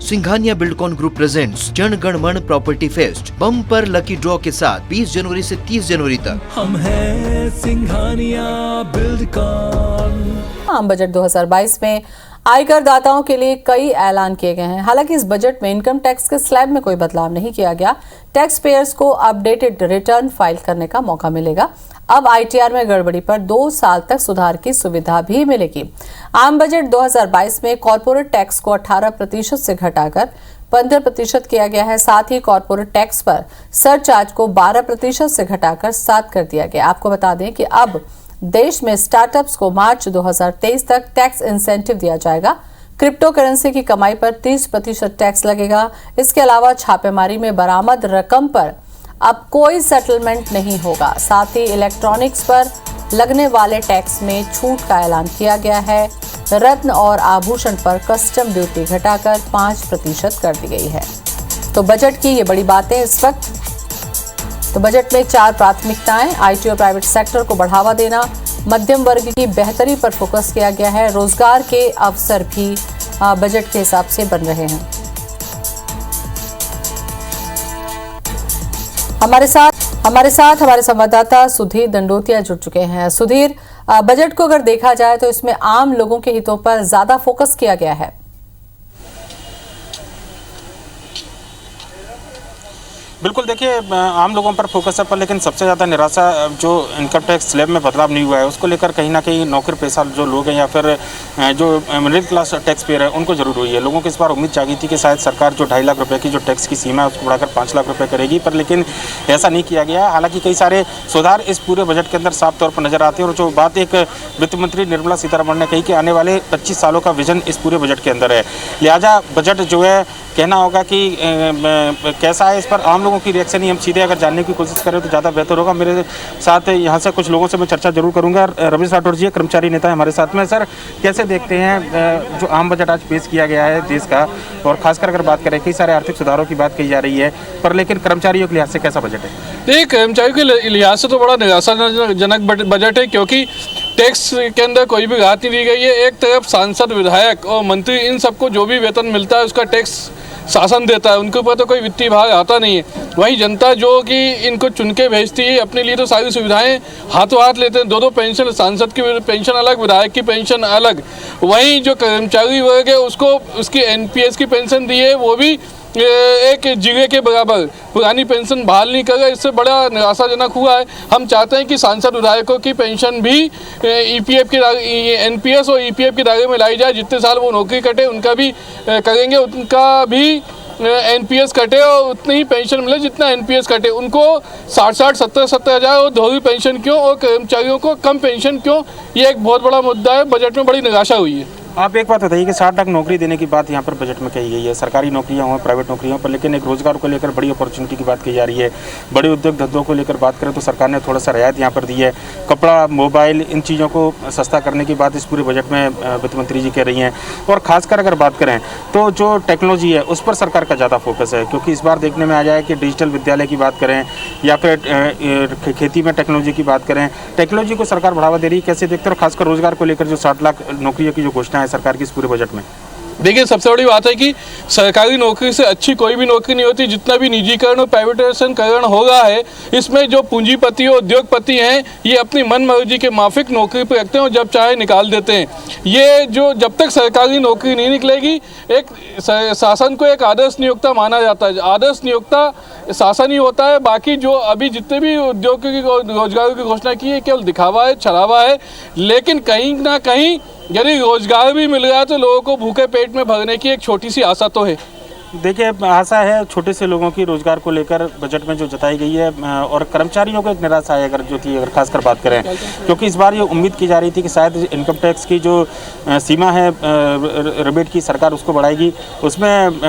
Singhania Buildcon group presents Jana Gana मन property fest bumper lucky draw के साथ 20 जनवरी से 30 जनवरी तक। हम हैं सिंघानिया बिल्डकॉन। आम बजट 2022 में आयकर दाताओं के लिए कई ऐलान किए गए हैं। हालांकि इस बजट में इनकम टैक्स के स्लैब में कोई बदलाव नहीं किया गया। टैक्स पेयर्स को अपडेटेड रिटर्न फाइल करने का मौका मिलेगा। अब ITR में गड़बड़ी पर 2 साल तक सुधार की सुविधा भी मिलेगी। आम बजट 2022 में कॉर्पोरेट टैक्स को 18% से घटाकर 15% किया गया है। साथ ही कॉर्पोरेट टैक्स पर सरचार्ज को 12% से घटाकर 7 कर दिया गया। आपको बता दें कि अब देश में स्टार्टअप्स को मार्च 2023 तक टैक्स इंसेंटिव दिया जाएगा। क्रिप्टो करेंसी की कमाई पर 30% टैक्स लगेगा। इसके अलावा छापेमारी में बरामद रकम पर अब कोई सेटलमेंट नहीं होगा। साथ ही इलेक्ट्रॉनिक्स पर लगने वाले टैक्स में छूट का ऐलान किया गया है। रत्न और आभूषण पर कस्टम ड्यूटी घटाकर 5% कर दी गई है। तो बजट की ये बड़ी बातें इस वक्त। तो बजट में 4 प्राथमिकताएं। IT और प्राइवेट सेक्टर को बढ़ावा देना, मध्यम वर्ग की बेहतरी पर फोकस किया गया है। रोजगार के अवसर भी बजट के हिसाब से बन रहे हैं। हमारे साथ हमारे संवाददाता सुधीर दंडोतिया जुड़ चुके हैं। सुधीर, बजट को अगर देखा जाए तो इसमें आम लोगों के हितों पर ज्यादा फोकस किया गया है। बिल्कुल, देखिए आम लोगों पर फोकस है, पर लेकिन सबसे ज़्यादा निराशा जो इनकम टैक्स स्लैब में बदलाव नहीं हुआ है उसको लेकर कहीं ना कहीं नौकरी पेशा जो लोग हैं या फिर जो मिडिल क्लास टैक्स पेयर है उनको जरूर हुई है। लोगों को इस बार उम्मीद जागी थी कि शायद सरकार जो 2.5 लाख रुपए की जो टैक्स की सीमा है उसको बढ़ाकर 5 लाख रुपये करेगी, पर लेकिन ऐसा नहीं किया गया। हालांकि कई सारे सुधार इस पूरे बजट के अंदर साफ तौर पर नजर आते हैं और जो बात एक वित्त मंत्री निर्मला सीतारमण ने कही कि आने वाले 25 सालों का विजन इस पूरे बजट के अंदर है, लिहाजा बजट जो है कहना होगा कि कैसा है, इस पर आम लोगों की रिएक्शन ही हम सीधे अगर जानने की कोशिश करें तो ज़्यादा बेहतर होगा। मेरे साथ यहाँ से कुछ लोगों से मैं चर्चा जरूर करूँगा। रमेश राठौर जी कर्मचारी नेता है हमारे साथ में। सर, कैसे देखते हैं जो आम बजट आज पेश किया गया है देश का, और खासकर अगर बात करें कई सारे आर्थिक सुधारों की बात कही जा रही है, पर लेकिन कर्मचारियों के लिहाज से कैसा बजट है? देखिए, कर्मचारियों के लिहाज से तो बड़ा निराशाजनक बजट है, क्योंकि टैक्स के अंदर कोई भी राहत नहीं दी गई है। एक तरफ सांसद, विधायक और मंत्री इन सबको जो भी वेतन मिलता है उसका टैक्स शासन देता है, उनके ऊपर तो कोई वित्तीय भार आता नहीं है। वहीं जनता जो कि इनको चुन के भेजती है अपने लिए, तो सारी सुविधाएं हाथों हाथ लेते हैं। 2 पेंशन, सांसद की पेंशन अलग, विधायक की पेंशन अलग। वहीं जो कर्मचारी वर्ग है उसको उसकी NPS की पेंशन दी है, वो भी एक जीरे के बराबर पुरानी पेंशन बहाल नहीं कर रहा। इससे बड़ा निराशाजनक हुआ है। हम चाहते हैं कि सांसद विधायकों की पेंशन भी EPF के NPS और EPF के दायरे में लाई जाए। जितने साल वो नौकरी कटे उनका भी करेंगे, उनका भी NPS कटे और उतनी ही पेंशन मिले जितना NPS कटे। उनको 60-60, 70-70 हज़ार और दोहरी पेंशन क्यों, और कर्मचारियों को कम पेंशन क्यों, ये एक बहुत बड़ा मुद्दा है। बजट में बड़ी निराशा हुई है। आप एक बात बताइए कि 60 लाख नौकरी देने की बात यहाँ पर बजट में कही गई है, सरकारी नौकरियाँ हों, प्राइवेट नौकरियाँ, पर लेकिन एक रोजगार को लेकर बड़ी अपॉर्चुनिटी की बात की जा रही है। बड़े उद्योग धंधों को लेकर बात करें तो सरकार ने थोड़ा सा रियायत यहाँ पर दी है। कपड़ा, मोबाइल, इन चीज़ों को सस्ता करने की बात इस पूरे बजट में वित्त मंत्री जी कह रही हैं। और खासकर अगर बात करें तो जो टेक्नोलॉजी है उस पर सरकार का ज़्यादा फोकस है, क्योंकि इस बार देखने में आ जाए कि डिजिटल विद्यालय की बात करें या फिर खेती में टेक्नोलॉजी की बात करें, टेक्नोलॉजी को सरकार बढ़ावा दे रही है। कैसे देखते हो, खासकर रोजगार को लेकर जो 60 लाख नौकरियों की जो घोषणा है सरकार की इस पूरे बजट में? देखिए, सबसे बड़ी बात है कि सरकारी नौकरी से अच्छी कोई भी नौकरी नहीं होती। जितना भी निजीकरण और प्राइवेटाइजेशन हो रहा है, इसमें जो पूंजीपति और उद्योगपति हैं ये अपनी मनमर्जी के माफिक नौकरी पर रखते हैं और जब चाहे निकाल देते हैं। ये जो जब तक सरकारी नौकरी नहीं निकलेगी, एक शासन को एक आदर्श नियोक्ता माना जाता है। आदर्श नियोक्ता शासन ही होता है। बाकी जो अभी जितने भी उद्योगों की रोजगारों की घोषणा की है केवल दिखावा है, छलावा है। लेकिन कहीं ना कहीं यदि रोजगार भी मिल रहा है तो लोगों को भूखे पेट में भरने की एक छोटी सी आशा तो है। देखिए, आशा है छोटे से लोगों की रोजगार को लेकर बजट में जो जताई गई है, और कर्मचारियों को एक निराशा है अगर खासकर बात करें, क्योंकि इस बार ये उम्मीद की जा रही थी कि शायद इनकम टैक्स की जो सीमा है रिबेट की सरकार उसको बढ़ाएगी, उसमें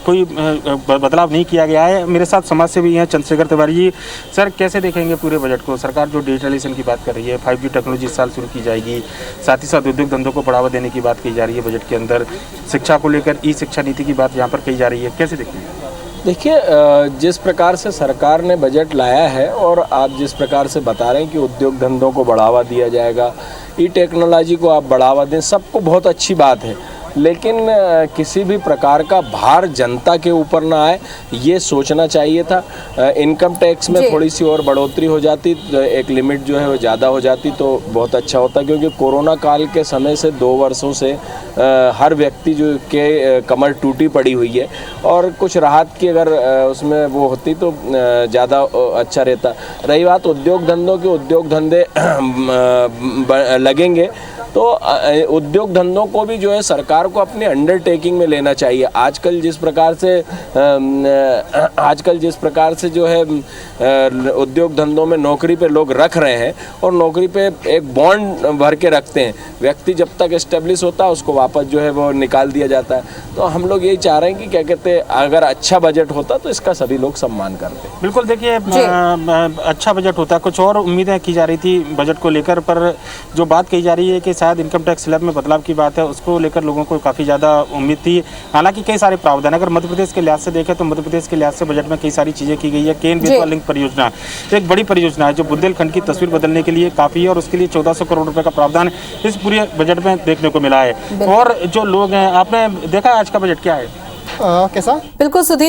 कोई बदलाव नहीं किया गया है। मेरे साथ समाज सेवी हैं चंद्रशेखर तिवारी जी। सर, कैसे देखेंगे पूरे बजट को? सरकार जो डिजिटलाइजेशन की बात कर रही है, 5G टेक्नोलॉजी इस साल शुरू की जाएगी, साथ ही साथ उद्योग धंधों को बढ़ावा देने की बात की जा रही है बजट के अंदर, शिक्षा को लेकर ई-शिक्षा नीति की बात यहाँ पर कही जा रही है, कैसे देखते हैं? देखिए, जिस प्रकार से सरकार ने बजट लाया है और आप जिस प्रकार से बता रहे हैं कि उद्योग धंधों को बढ़ावा दिया जाएगा, ई टेक्नोलॉजी को आप बढ़ावा दें, सबको बहुत अच्छी बात है। लेकिन किसी भी प्रकार का भार जनता के ऊपर ना आए, ये सोचना चाहिए था। इनकम टैक्स में जी। थोड़ी सी और बढ़ोतरी हो जाती, एक लिमिट जो है वो ज़्यादा हो जाती तो बहुत अच्छा होता, क्योंकि कोरोना काल के समय से 2 वर्षों से हर व्यक्ति जो के कमर टूटी पड़ी हुई है, और कुछ राहत की अगर उसमें वो होती तो ज़्यादा अच्छा रहता। रही बात उद्योग धंधों की, उद्योग धंधे लगेंगे तो उद्योग धंधों को भी जो है सरकार को अपनी अंडरटेकिंग में लेना चाहिए। आजकल जिस प्रकार से जो है उद्योग धंधों में नौकरी पे लोग रख रहे हैं, और नौकरी पे एक बॉन्ड भर के रखते हैं, व्यक्ति जब तक एस्टेब्लिश होता है उसको वापस जो है वो निकाल दिया जाता है। तो हम लोग यही चाह रहे हैं कि क्या कहते हैं, अगर अच्छा बजट होता तो इसका सभी लोग सम्मान करते। बिल्कुल देखिए, अच्छा बजट होता, कुछ और उम्मीदें की जा रही थी बजट को लेकर, पर जो बात कही जा रही है कि शायद इनकम टैक्स स्लैब में बदलाव की बात है, उसको लेकर लोगों को काफ़ी ज़्यादा उम्मीद थी। हालांकि कई सारे प्रावधान, अगर मध्य प्रदेश के लिहाज से देखें तो मध्य प्रदेश के लिहाज से बजट में कई सारी चीज़ें की गई है। केन बेतवा लिंक परियोजना एक बड़ी परियोजना है जो बुंदेलखंड की तस्वीर बदलने के लिए काफ़ी है, और उसके लिए 1400 करोड़ रुपए का प्रावधान इस पूरे बजट में देखने को मिला है। और जो लोग हैं, आपने देखा आज का बजट क्या है कैसा? बिल्कुल सुधीर।